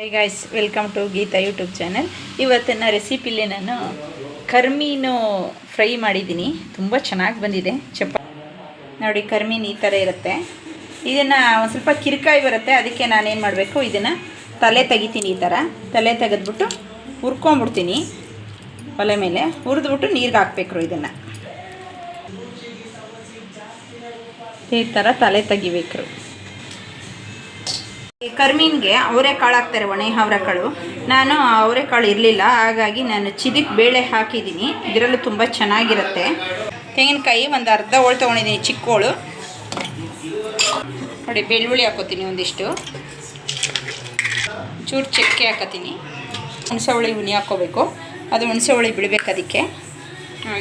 Hi guys, welcome to Geeta YouTube channel. ಇವತ್ತಿನ ರೆಸಿಪಿಲಿ ನಾನು ಕರ್ಮೀನು ಫ್ರೈ ಮಾಡಿದ್ದೀನಿ. ತುಂಬ ಚೆನ್ನಾಗಿ ಬಂದಿದೆ. ನೋಡಿ, ಕರ್ಮೀನು ಈ ಥರ ಇರುತ್ತೆ. ಇದನ್ನು ಒಂದು ಸ್ವಲ್ಪ ಕಿರಿಕಾಯಿ ಬರುತ್ತೆ, ಅದಕ್ಕೆ ನಾನೇನು ಮಾಡಬೇಕು, ಇದನ್ನು ತಲೆ ತೆಗಿತೀನಿ. ಈ ಥರ ತಲೆ ತೆಗೆದ್ಬಿಟ್ಟು ಹುರ್ಕೊಂಬಿಡ್ತೀನಿ. ಒಲೆ ಮೇಲೆ ಹುರಿದ್ಬಿಟ್ಟು ನೀರಿಗೆ ಹಾಕ್ಬೇಕು. ಇದನ್ನು ಈ ಥರ ತಲೆ ತೆಗಿಬೇಕು. ಈ ಕರ್ಮೀನಿಗೆ ಅವರೆಕಾಳು ಹಾಕ್ತಾರೆ, ಒಣ ಅವರೆಕಾಳು. ನಾನು ಅವರೆಕಾಳು ಇರಲಿಲ್ಲ, ಹಾಗಾಗಿ ನಾನು ಚಿದಿಕ್ ಬೇಳೆ ಹಾಕಿದ್ದೀನಿ. ಇದರಲ್ಲೂ ತುಂಬ ಚೆನ್ನಾಗಿರುತ್ತೆ. ತೆಂಗಿನಕಾಯಿ ಒಂದು ಅರ್ಧ ಹೋಳು ತೊಗೊಂಡಿದ್ದೀನಿ, ಚಿಕ್ಕ ಹೋಳು. ನೋಡಿ, ಬೆಳ್ಳುಳ್ಳಿ ಹಾಕೋತೀನಿ ಒಂದಿಷ್ಟು, ಚೂರು ಚಕ್ಕೆ ಹಾಕೋತೀನಿ. ಹುಣಸೆ ಹುಳಿ ಹುನಿ ಹಾಕ್ಕೋಬೇಕು, ಅದು ಹುಣಸೆ ಹುಳಿ ಬಿಡಬೇಕು ಅದಕ್ಕೆ.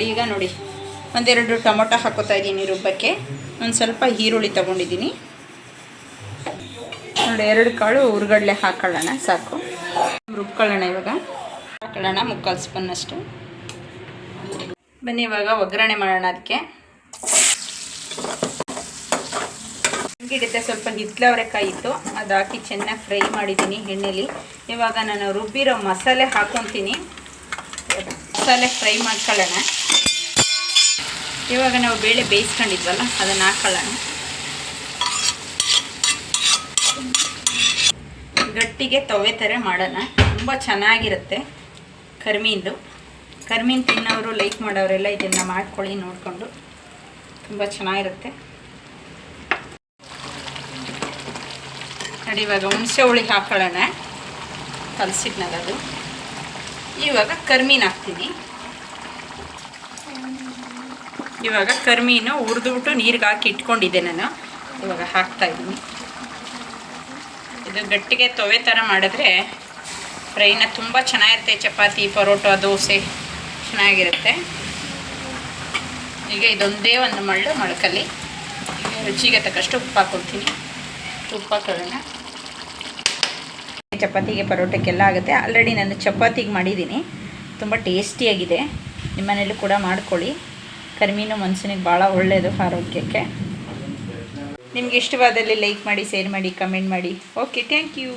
ಈಗ ನೋಡಿ, ಒಂದೆರಡು ಟೊಮೊಟೊ ಹಾಕೋತಾ ಇದ್ದೀನಿ ರುಬ್ಬಕ್ಕೆ. ಒಂದು ಸ್ವಲ್ಪ ಈರುಳ್ಳಿ ತೊಗೊಂಡಿದ್ದೀನಿ. ನೋಡಿ, 2 ಕಾಳು ಹುರ್ಗಡ್ಲೆ ಹಾಕೊಳ್ಳೋಣ, ಸಾಕು. ರುಬ್ಕೊಳ್ಳೋಣ. ಇವಾಗ ಹಾಕೊಳ್ಳೋಣ ಮುಕ್ಕಾಲು ಸ್ಪೂನಷ್ಟು. ಬನ್ನಿ ಇವಾಗ ಒಗ್ಗರಣೆ ಮಾಡೋಣ. ಅದಕ್ಕೆ ಹಿಡಿತೆ ಸ್ವಲ್ಪ ಹಿತ್ತಲವರೆಕಾಯಿ ಇತ್ತು, ಅದು ಹಾಕಿ ಚೆನ್ನಾಗಿ ಫ್ರೈ ಮಾಡಿದ್ದೀನಿ ಎಣ್ಣೆಲಿ. ಇವಾಗ ನಾನು ರುಬ್ಬಿರೋ ಮಸಾಲೆ ಹಾಕ್ಕೊತೀನಿ. ಮಸಾಲೆ ಫ್ರೈ ಮಾಡ್ಕೊಳ್ಳೋಣ. ಇವಾಗ ನಾವು ಬೇಳೆ ಬೇಯಿಸ್ಕೊಂಡಿದ್ವಲ್ಲ, ಅದನ್ನು ಹಾಕೊಳ್ಳೋಣ. ಗಟ್ಟಿಗೆ ತವೆ ಥರ ಮಾಡೋಣ. ತುಂಬ ಚೆನ್ನಾಗಿರುತ್ತೆ ಕರ್ಮೀನ್ದು. ಕರ್ಮೀನು ತಿನ್ನೋರು, ಲೈಕ್ ಮಾಡೋರೆಲ್ಲ ಇದನ್ನು ಮಾಡ್ಕೊಳ್ಳಿ ನೋಡಿಕೊಂಡು. ತುಂಬ ಚೆನ್ನಾಗಿರುತ್ತೆ ನೋಡಿ. ಇವಾಗ ಹುಣಸೆ ಹುಳಿ ಹಾಕೊಳ್ಳೋಣ, ಕಲಸಿದ್ನಲ್ಲ ಅದು. ಇವಾಗ ಕರ್ಮೀನು ಹಾಕ್ತೀನಿ. ಇವಾಗ ಕರ್ಮೀನು ಹುರಿದ್ಬಿಟ್ಟು ನೀರಿಗೆ ಹಾಕಿ ಇಟ್ಕೊಂಡಿದ್ದೆ ನಾನು. ಇವಾಗ ಹಾಕ್ತಾಯಿದ್ದೀನಿ. ಇದು ಗಟ್ಟಿಗೆ ತೊವೆ ಥರ ಮಾಡಿದ್ರೆ ಫ್ರೈನ ತುಂಬ ಚೆನ್ನಾಗಿರುತ್ತೆ. ಚಪಾತಿ, ಪರೋಟ, ದೋಸೆ ಚೆನ್ನಾಗಿರುತ್ತೆ. ಈಗ ಇದೊಂದೇ ಒಂದು ಮೊಳಕಲ್ಲಿ ರುಚಿಗೆ ತಕ್ಕಷ್ಟು ಉಪ್ಪು ಹಾಕ್ಕೊಳ್ತೀನಿ. ಉಪ್ಪು ಹಾಕೊಳ್ಳೋಣ. ಚಪಾತಿಗೆ, ಪರೋಟಕ್ಕೆಲ್ಲ ಆಗುತ್ತೆ. ಆಲ್ರೆಡಿ ನಾನು ಚಪಾತಿಗೆ ಮಾಡಿದ್ದೀನಿ. ತುಂಬ ಟೇಸ್ಟಿಯಾಗಿದೆ. ನಿಮ್ಮನೇಲೂ ಕೂಡ ಮಾಡ್ಕೊಳ್ಳಿ. ಕರ್ಮೀನು ಮನುಷ್ಯನಿಗೆ ಭಾಳ ಒಳ್ಳೆಯದು ಆರೋಗ್ಯಕ್ಕೆ. ನಿಮ್ಗೆ ಇಷ್ಟವಾದಲ್ಲಿ ಲೈಕ್ ಮಾಡಿ, ಶೇರ್ ಮಾಡಿ, ಕಮೆಂಟ್ ಮಾಡಿ. Okay, thank you.